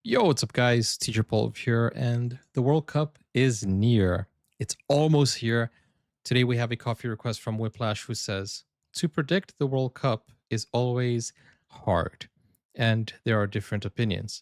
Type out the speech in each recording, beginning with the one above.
Yo, what's up, guys? Teacher Paul here, and the World Cup is near. It's almost here. Today, we have a coffee request from Whiplash who says, to predict the World Cup is always hard, and there are different opinions.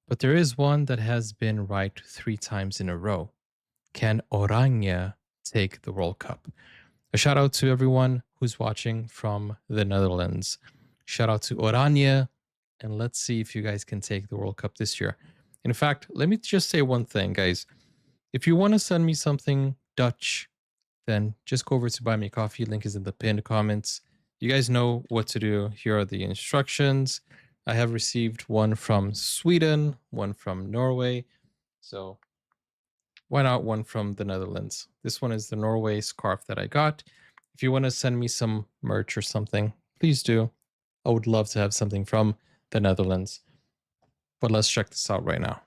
But there is one that has been right 3 times in a row. Can Oranje take the World Cup? A shout out to everyone who's watching from the Netherlands. Shout out to Oranje, and let's see if you guys can take the World Cup this year. In fact, let me just say one thing, guys. If you want to send me something Dutch, then just go over to Buy Me a Coffee. Link is in the pinned comments. You guys know what to do. Here are the instructions. I have received one from Sweden, one from Norway. So why not one from the Netherlands? This one is the Norway scarf that I got. If you want to send me some merch or something, please do. I would love to have something from the Netherlands. But let's check this out right now.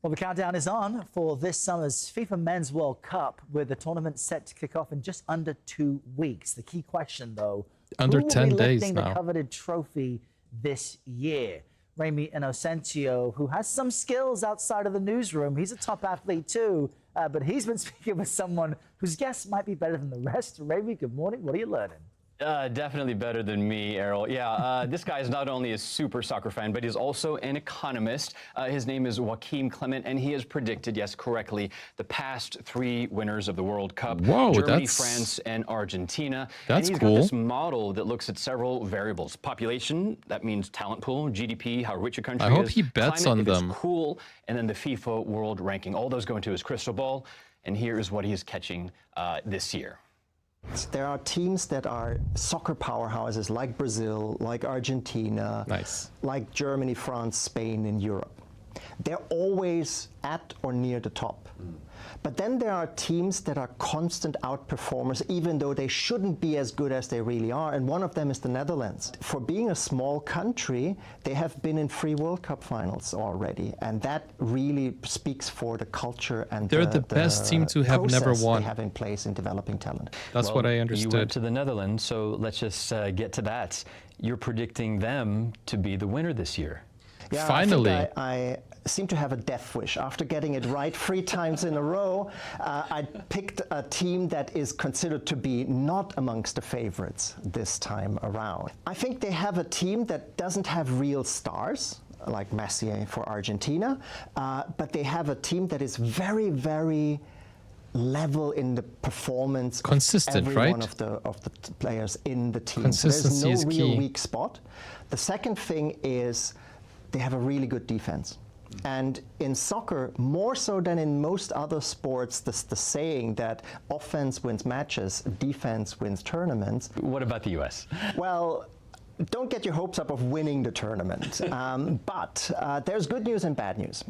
Well, the countdown is on for this summer's FIFA Men's World Cup, with the tournament set to kick off in just under 2 weeks. The key question, though, Under who will 10 be days lifting now. the coveted trophy this year? Remy Inocencio, who has some skills outside of the newsroom. He's a top athlete too, but he's been speaking with someone whose guess might be better than the rest. Remy, good morning. What are you learning? Definitely better than me, Errol. Yeah, this guy is not only a super soccer fan, but he's also an economist. His name is Joachim Clement, and he has predicted, yes, correctly, the past 3 winners of the World Cup. Whoa, Germany, France, and Argentina. That's and he's cool. got this model that looks at several variables. Population, that means talent pool, GDP, how rich a country is. I hope he bets climate, on if them. it's cool, and then the FIFA World Ranking. All those go into his crystal ball, and here is what he is catching this year. There are teams that are soccer powerhouses like Brazil, like Argentina, Nice. like Germany, France, Spain in Europe. They're always at or near the top. But then there are teams that are constant outperformers, even though they shouldn't be as good as they really are, and one of them is the Netherlands. For being a small country, they have been in 3 World Cup finals already, and that really speaks for the culture and They're the best team to have never process won. they have in place in developing talent. That's what I understood. You went to the Netherlands, so let's just get to that. You're predicting them to be the winner this year. Yeah, Finally. I seem to have a death wish. After getting it right 3 times in a row, I picked a team that is considered to be not amongst the favorites this time around. I think they have a team that doesn't have real stars, like Messi for Argentina, but they have a team that is very, very level in the performance Consistent, of every right? one of the players in the team. Consistency There's is no real key. weak spot. The second thing is they have a really good defense. And in soccer, more so than in most other sports, the saying that offense wins matches, defense wins tournaments. What about the U.S.? Well, don't get your hopes up of winning the tournament. But there's good news and bad news.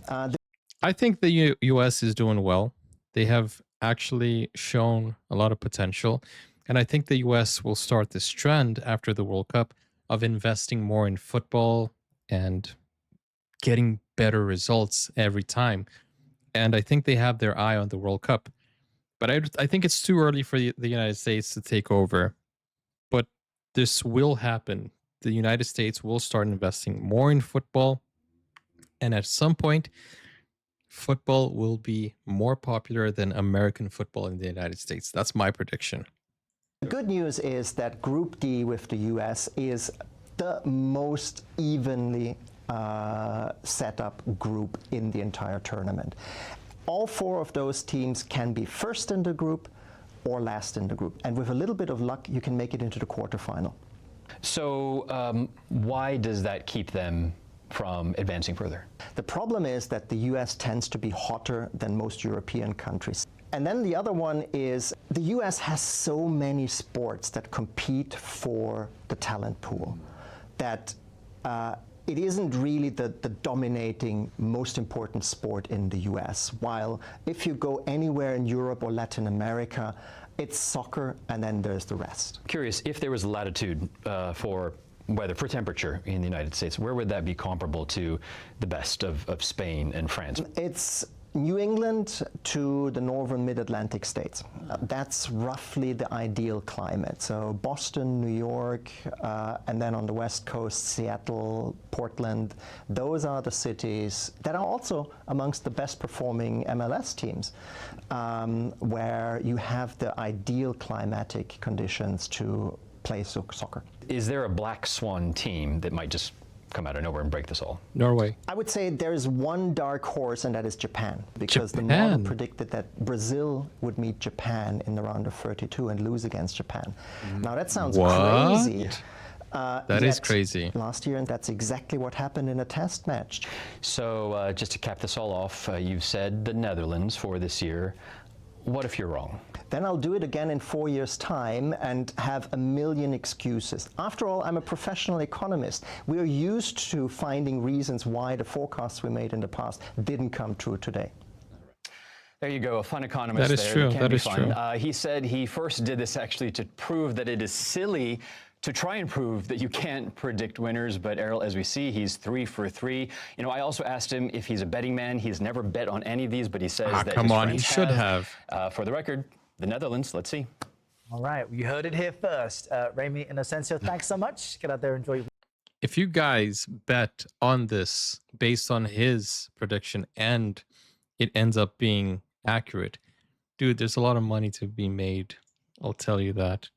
I think the US is doing well. They have actually shown a lot of potential. And I think the US will start this trend after the World Cup of investing more in football and getting better results every time. And I think they have their eye on the World Cup. But I think it's too early for the United States to take over. But this will happen. The United States will start investing more in football. And at some point, football will be more popular than American football in the United States. That's my prediction. The good news is that Group D with the US is the most evenly set up group in the entire tournament. All 4 of those teams can be first in the group or last in the group. And with a little bit of luck, you can make it into the quarterfinal. So why does that keep them from advancing further? The problem is that the US tends to be hotter than most European countries. And then the other one is the US has so many sports that compete for the talent pool that it isn't really the dominating, most important sport in the US. While if you go anywhere in Europe or Latin America, it's soccer and then there's the rest. Curious, if there was latitude for weather, for temperature in the United States, where would that be comparable to the best of Spain and France? It's New England to the northern mid-Atlantic states. That's roughly the ideal climate. So Boston, New York, and then on the West Coast, Seattle, Portland, those are the cities that are also amongst the best performing MLS teams, where you have the ideal climatic conditions to play soccer. Is there a black swan team that might just come out of nowhere and break this all? Norway. I would say there is one dark horse, and that is Japan, because the Japan. model predicted that Brazil would meet Japan in the round of 32 and lose against Japan. Now that sounds What? crazy. That is yet crazy. Last year, and that's exactly what happened in a test match. So just to cap this all off, you've said the Netherlands for this year. What if you're wrong? Then I'll do it again in 4 years' time and have a million excuses. After all, I'm a professional economist. We're used to finding reasons why the forecasts we made in the past didn't come true today. There you go, a fun economist. That is there. true. Can That be is fun. true. He said he first did this actually to prove that it is silly to try and prove that you can't predict winners. But Errol, as we see, he's 3 for 3. You know, I also asked him if he's a betting man. He's never bet on any of these, but he says that come his on, he friends should have. For the record, the Netherlands. Let's see. All right, you heard it here first. Remy Inocencio, thanks so much. Get out there, enjoy. If you guys bet on this based on his prediction and it ends up being accurate, dude, there's a lot of money to be made. I'll tell you that.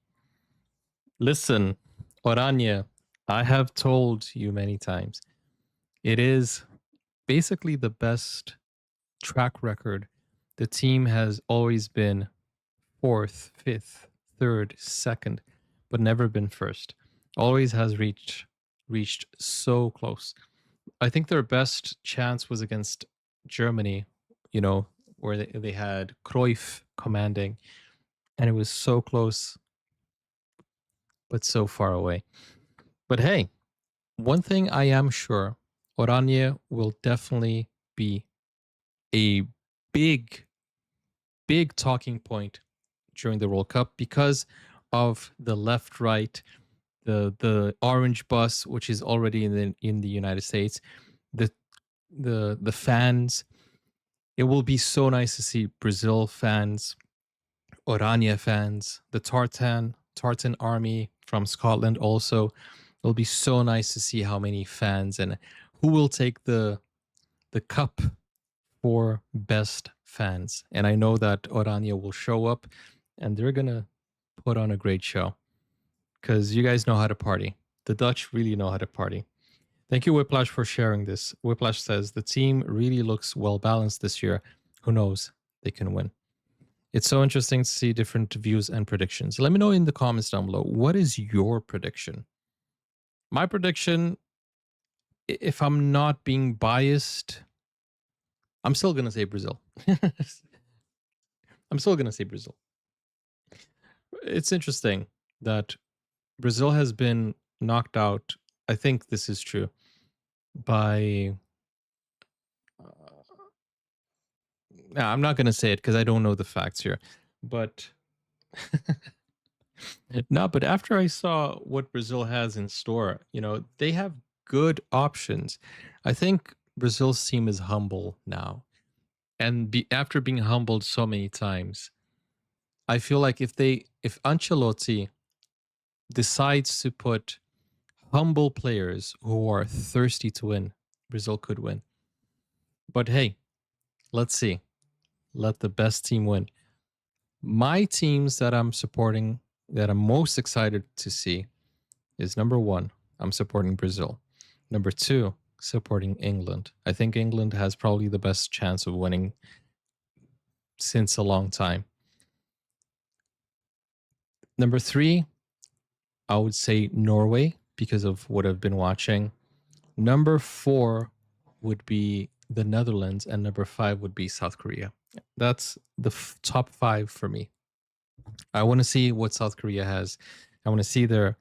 Listen, Oranje, I have told you many times, it is basically the best track record. The team has always been fourth, fifth, third, second, but never been first. Always has reached so close. I think their best chance was against Germany, you know, where they had Cruyff commanding, and it was so close, but so far away. But hey, one thing I am sure, Oranje will definitely be a big, big talking point during the World Cup because of the left-right, the orange bus, which is already in the United States, the the fans. It will be so nice to see Brazil fans, Oranje fans, the Tartan army from Scotland also. It'll be so nice to see how many fans and who will take the cup for best fans. And I know that Oranje will show up and they're gonna put on a great show because you guys know how to party. The Dutch really know how to party. Thank you, Whiplash, for sharing this. Whiplash says the team really looks well balanced this year. Who knows? They can win. It's so interesting to see different views and predictions. Let me know in the comments down below. What is your prediction? My prediction, if I'm not being biased, I'm still going to say Brazil. I'm still going to say Brazil. It's interesting that Brazil has been knocked out. I think this is true by no, I'm not going to say it because I don't know the facts here. But no, but after I saw what Brazil has in store, you know, they have good options. I think Brazil's team is humble now. And after being humbled so many times, I feel like if Ancelotti decides to put humble players who are thirsty to win, Brazil could win. But hey, let's see. Let the best team win. My teams that I'm supporting, that I'm most excited to see, is number 1, I'm supporting Brazil. Number 2, supporting England. I think England has probably the best chance of winning since a long time. Number 3, I would say Norway because of what I've been watching. Number 4 would be the Netherlands, and number 5 would be South Korea. That's the top 5 for me. I want to see what South Korea has. I want to see their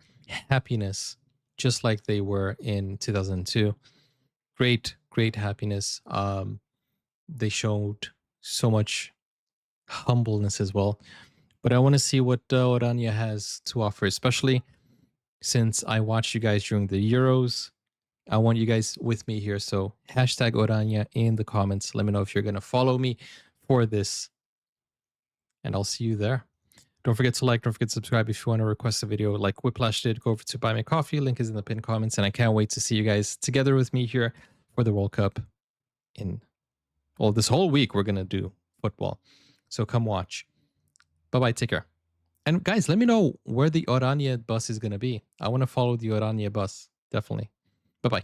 happiness, just like they were in 2002. Great, great happiness. They showed so much humbleness as well. But I want to see what Oranje has to offer, especially since I watched you guys during the Euros. I want you guys with me here. So hashtag Orania in the comments. Let me know if you're going to follow me for this. And I'll see you there. Don't forget to like, don't forget to subscribe if you want to request a video like Whiplash did. Go over to Buy Me Coffee. Link is in the pinned comments. And I can't wait to see you guys together with me here for the World Cup in, well, this whole week we're going to do football. So come watch. Bye-bye. Take care. And guys, let me know where the Orania bus is going to be. I want to follow the Orania bus. Definitely. Bye-bye.